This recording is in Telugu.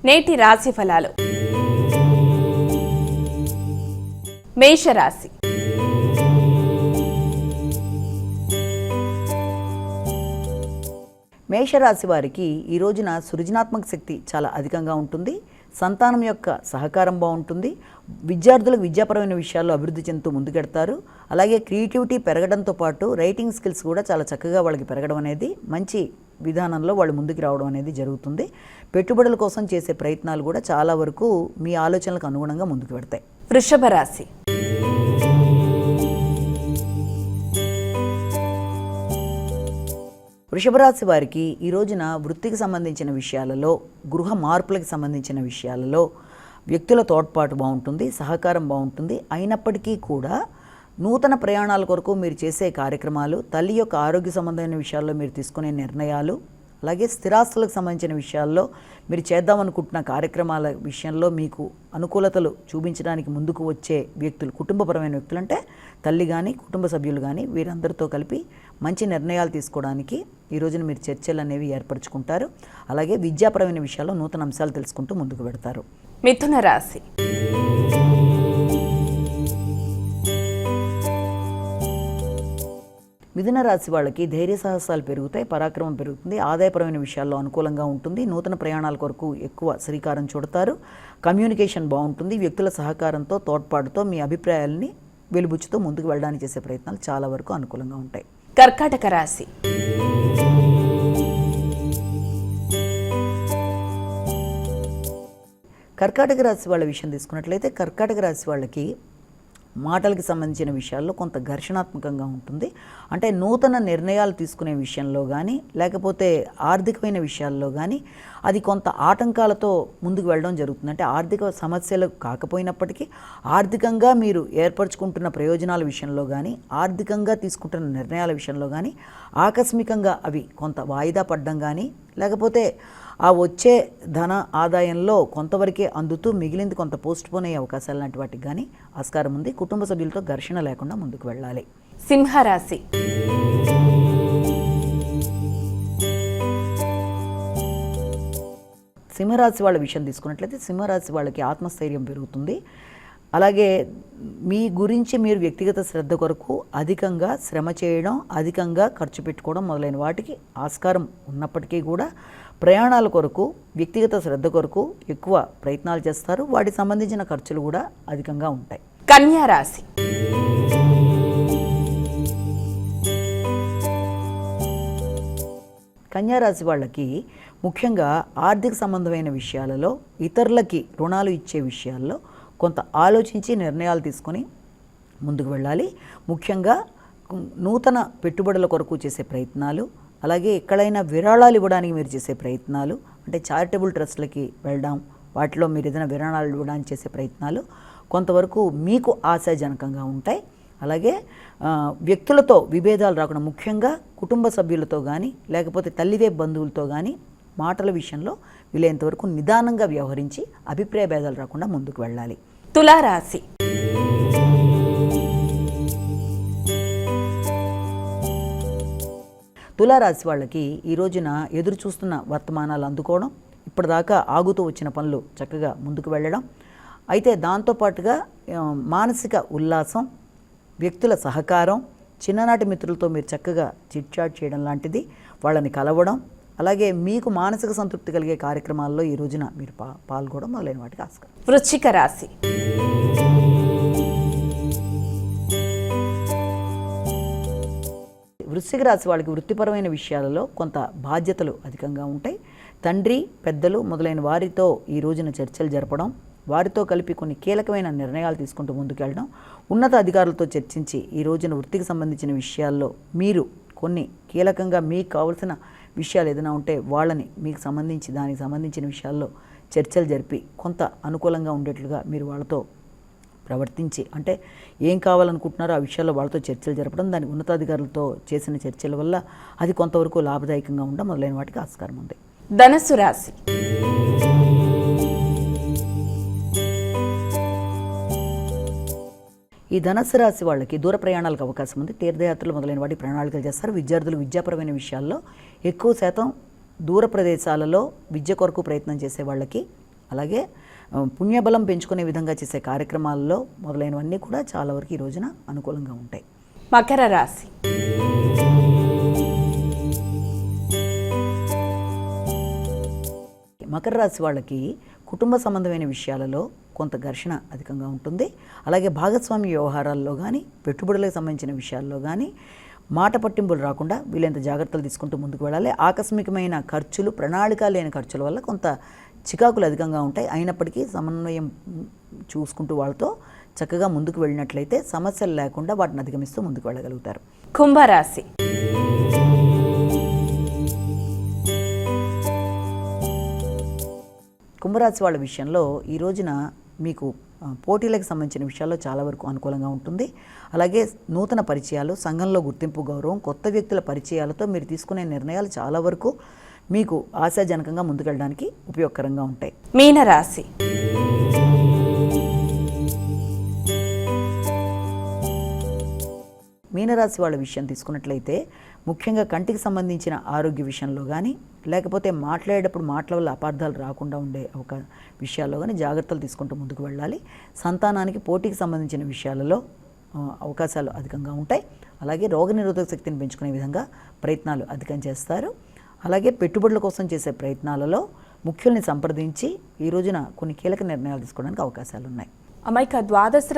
నేటి రాశి ఫలాలు. మేషరాశి. మేషరాశి వారికి ఈ రోజున సృజనాత్మక శక్తి చాలా అధికంగా ఉంటుంది. సంతానం యొక్క సహకారం బాగుంటుంది. విద్యార్థులకు విద్యాపరమైన విషయాల్లో అభివృద్ధి చెందుతూ ముందుకెడతారు. అలాగే క్రియేటివిటీ పెరగడంతో పాటు రైటింగ్ స్కిల్స్ కూడా చాలా చక్కగా వాళ్ళకి పెరగడం అనేది, మంచి విధానంలో వాళ్ళు ముందుకు రావడం అనేది జరుగుతుంది. పెట్టుబడుల కోసం చేసే ప్రయత్నాలు కూడా చాలా వరకు మీ ఆలోచనలకు అనుగుణంగా ముందుకు పెడతాయి. వృషభ రాశి. వృషభ రాశి వారికి ఈ రోజున వృత్తికి సంబంధించిన విషయాలలో, గృహ మార్పులకు సంబంధించిన విషయాలలో వ్యక్తుల తోడ్పాటు బాగుంటుంది, సహకారం బాగుంటుంది. అయినప్పటికీ కూడా నూతన ప్రయాణాల కొరకు మీరు చేసే కార్యక్రమాలు, తల్లి యొక్క ఆరోగ్య సంబంధమైన విషయాల్లో మీరు తీసుకునే నిర్ణయాలు, అలాగే స్థిరాస్తులకు సంబంధించిన విషయాల్లో మీరు చేద్దామనుకుంటున్న కార్యక్రమాల విషయంలో మీకు అనుకూలతలు చూపించడానికి ముందుకు వచ్చే వ్యక్తులు, కుటుంబపరమైన వ్యక్తులు అంటే తల్లి కానీ కుటుంబ సభ్యులు కానీ, వీరందరితో కలిపి మంచి నిర్ణయాలు తీసుకోవడానికి ఈ రోజున మీరు చర్చలు అనేవి ఏర్పరచుకుంటారు. అలాగే విద్యాపరమైన విషయాల్లో నూతన అంశాలు తెలుసుకుంటూ ముందుకు పెడతారు. మిథున రాశి. మిథున రాశి వాళ్ళకి ధైర్య సాహసాలు పెరుగుతాయి, పరాక్రమం పెరుగుతుంది, ఆదాయపరమైన విషయాల్లో అనుకూలంగా ఉంటుంది. నూతన ప్రయాణాల కొరకు ఎక్కువ శ్రీకారం చుడతారు. కమ్యూనికేషన్ బాగుంటుంది. వ్యక్తుల సహకారంతో, తోడ్పాటుతో మీ అభిప్రాయాలని వెలుబుచ్చుతూ ముందుకు వెళ్ళడానికి చేసే ప్రయత్నాలు చాలా వరకు అనుకూలంగా ఉంటాయి. కర్కాటక రాశి. కర్కాటక రాశి వాళ్ళ విషయం తీసుకున్నట్లయితే, కర్కాటక రాశి వాళ్ళకి మాటలకి సంబంధించిన విషయాల్లో కొంత ఘర్షణాత్మకంగా ఉంటుంది. అంటే నూతన నిర్ణయాలు తీసుకునే విషయంలో కానీ, లేకపోతే ఆర్థికమైన విషయాల్లో కానీ అది కొంత ఆటంకాలతో ముందుకు వెళ్ళడం జరుగుతుంది. అంటే ఆర్థిక సమస్యలు కాకపోయినప్పటికీ ఆర్థికంగా మీరు ఏర్పరచుకుంటున్న ప్రయోజనాల విషయంలో కానీ, ఆర్థికంగా తీసుకుంటున్న నిర్ణయాల విషయంలో కానీ ఆకస్మికంగా అవి కొంత వాయిదా పడడం కానీ, లేకపోతే ఆ వచ్చే ధన ఆదాయంలో కొంతవరకే అందుతూ మిగిలింది కొంత పోస్ట్పోన్ అయ్యే అవకాశాలు లాంటి వాటికి కానీ ఆస్కారం ఉంది. కుటుంబ సభ్యులతో ఘర్షణ లేకుండా ముందుకు వెళ్ళాలి. సింహరాశి. సింహరాశి వాళ్ళ విషయం తీసుకున్నట్లయితే, సింహరాశి వాళ్ళకి ఆత్మస్థైర్యం పెరుగుతుంది. అలాగే మీ గురించి మీరు వ్యక్తిగత శ్రద్ధ కొరకు అధికంగా శ్రమ చేయడం, అధికంగా ఖర్చు పెట్టుకోవడం మొదలైన వాటికి ఆస్కారం ఉన్నప్పటికీ కూడా ప్రయాణాల కొరకు, వ్యక్తిగత శ్రద్ధ కొరకు ఎక్కువ ప్రయత్నాలు చేస్తారు. వాటికి సంబంధించిన ఖర్చులు కూడా అధికంగా ఉంటాయి. కన్యా రాశి. కన్యారాశి వాళ్ళకి ముఖ్యంగా ఆర్థిక సంబంధమైన విషయాలలో, ఇతరులకి రుణాలు ఇచ్చే విషయాల్లో కొంత ఆలోచించి నిర్ణయాలు తీసుకొని ముందుకు వెళ్ళాలి. ముఖ్యంగా నూతన పెట్టుబడుల కొరకు చేసే ప్రయత్నాలు, అలాగే ఎక్కడైనా విరాళాలు ఇవ్వడానికి మీరు చేసే ప్రయత్నాలు, అంటే చారిటబుల్ ట్రస్ట్లకి వెళ్ళడం, వాటిలో మీరు ఏదైనా విరాళాలు ఇవ్వడానికి చేసే ప్రయత్నాలు కొంతవరకు మీకు ఆశాజనకంగా ఉంటాయి. అలాగే వ్యక్తులతో విభేదాలు రాకుండా, ముఖ్యంగా కుటుంబ సభ్యులతో కానీ, లేకపోతే తల్లివే బంధువులతో కానీ మాటల విషయంలో వీలైనంతవరకు నిదానంగా వ్యవహరించి అభిప్రాయ భేదాలు రాకుండా ముందుకు వెళ్ళాలి. తులారాశి. తులారాశి వాళ్ళకి ఈ రోజున ఎదురు చూస్తున్న వర్తమానాలు అందుకోవడం, ఇప్పటిదాకా ఆగుతూ వచ్చిన పనులు చక్కగా ముందుకు వెళ్ళడం, అయితే దాంతోపాటుగా మానసిక ఉల్లాసం, వ్యక్తుల సహకారం, చిన్ననాటి మిత్రులతో మీరు చక్కగా చిట్చాట్ చేయడం లాంటిది, వాళ్ళని కలవడం, అలాగే మీకు మానసిక సంతృప్తి కలిగే కార్యక్రమాల్లో ఈ రోజున మీరు పాల్గొనడం మొదలైన వాటికి ఆస్కారం. వృశ్చిక రాశి. వృశ్చిక రాశి వాళ్ళకి వృత్తిపరమైన విషయాలలో కొంత బాధ్యతలు అధికంగా ఉంటాయి. తండ్రి, పెద్దలు మొదలైన వారితో ఈ రోజున చర్చలు జరపడం, వారితో కలిపి కొన్ని కీలకమైన నిర్ణయాలు తీసుకుంటూ ముందుకెళ్ళడం, ఉన్నత అధికారులతో చర్చించి ఈ రోజున వృత్తికి సంబంధించిన విషయాల్లో మీరు కొన్ని కీలకంగా మీకు కావాల్సిన విషయాలు ఏదైనా ఉంటే వాళ్ళని మీకు సంబంధించి దానికి సంబంధించిన విషయాల్లో చర్చలు జరిపి కొంత అనుకూలంగా ఉండేట్లుగా మీరు వాళ్ళతో ప్రవర్తించి, అంటే ఏం కావాలనుకుంటున్నారో ఆ విషయాల్లో వాళ్ళతో చర్చలు జరపడం, దాని ఉన్నతాధికారులతో చేసిన చర్చల వల్ల అది కొంతవరకు లాభదాయకంగా ఉండడం మొదలైన వాటికి ఆస్కారం ఉంది. ధనుస్సు రాశి. ఈ ధనుస్సు రాశి వాళ్ళకి దూర ప్రయాణాలకు అవకాశం ఉంది. తీర్థయాత్రలు మొదలైన వాటి ప్రణాళికలు చేస్తారు. విద్యార్థులు విద్యాపరమైన విషయాల్లో ఎక్కువ శాతం దూర ప్రదేశాలలో విద్య కొరకు ప్రయత్నం చేసే వాళ్ళకి అలాగే పుణ్యబలం పెంచుకునే విధంగా చేసే కార్యక్రమాల్లో మొదలైనవన్నీ కూడా చాలా వరకు ఈ రోజున అనుకూలంగా ఉంటాయి. మకర రాశి. మకర రాశి వాళ్ళకి కుటుంబ సంబంధమైన విషయాలలో కొంత ఘర్షణ అధికంగా ఉంటుంది. అలాగే భాగస్వామి వ్యవహారాల్లో కానీ పెట్టుబడులకు సంబంధించిన విషయాల్లో కానీ మాట పట్టింపులు రాకుండా వీళ్ళంత జాగ్రత్తలు తీసుకుంటూ ముందుకు వెళ్ళాలి. ఆకస్మికమైన ఖర్చులు, ప్రణాళిక లేని ఖర్చుల వల్ల కొంత చికాకులు అధికంగా ఉంటాయి. అయినప్పటికీ సమన్వయం చూసుకుంటూ వాళ్ళతో చక్కగా ముందుకు వెళ్ళినట్లయితే సమస్యలు లేకుండా వాటిని అధిగమిస్తూ ముందుకు వెళ్ళగలుగుతారు. కుంభరాశి. కుంభరాశి వాళ్ళ విషయంలో ఈ రోజున మీకు పోటీలకు సంబంధించిన విషయాల్లో చాలా వరకు అనుకూలంగా ఉంటుంది. అలాగే నూతన పరిచయాలు, సంఘంలో గుర్తింపు, గౌరవం, కొత్త వ్యక్తుల పరిచయాలతో మీరు తీసుకునే నిర్ణయాలు చాలా వరకు మీకు ఆశాజనకంగా ముందుకెళ్ళడానికి ఉపయోగకరంగా ఉంటాయి. మీనరాశి. మీనరాశి వాళ్ళ విషయం తీసుకున్నట్లయితే ముఖ్యంగా కంటికి సంబంధించిన ఆరోగ్య విషయంలో కానీ లేకపోతే మాట్లాడేటప్పుడు మాటల వల్ల అపార్థాలు రాకుండా ఉండే ఒక విషయాల్లో కానీ జాగ్రత్తలు తీసుకుంటూ ముందుకు వెళ్ళాలి. సంతానానికి పోటీకి సంబంధించిన విషయాలలో అవకాశాలు అధికంగా ఉంటాయి. అలాగే రోగనిరోధక శక్తిని పెంచుకునే విధంగా ప్రయత్నాలు అధికం చేస్తారు. అలాగే పెట్టుబడుల కోసం చేసే ప్రయత్నాలలో ముఖ్యుల్ని సంప్రదించి ఈ రోజున కొన్ని కీలక నిర్ణయాలు తీసుకోవడానికి అవకాశాలు ఉన్నాయి. అమైక ద్వాదశ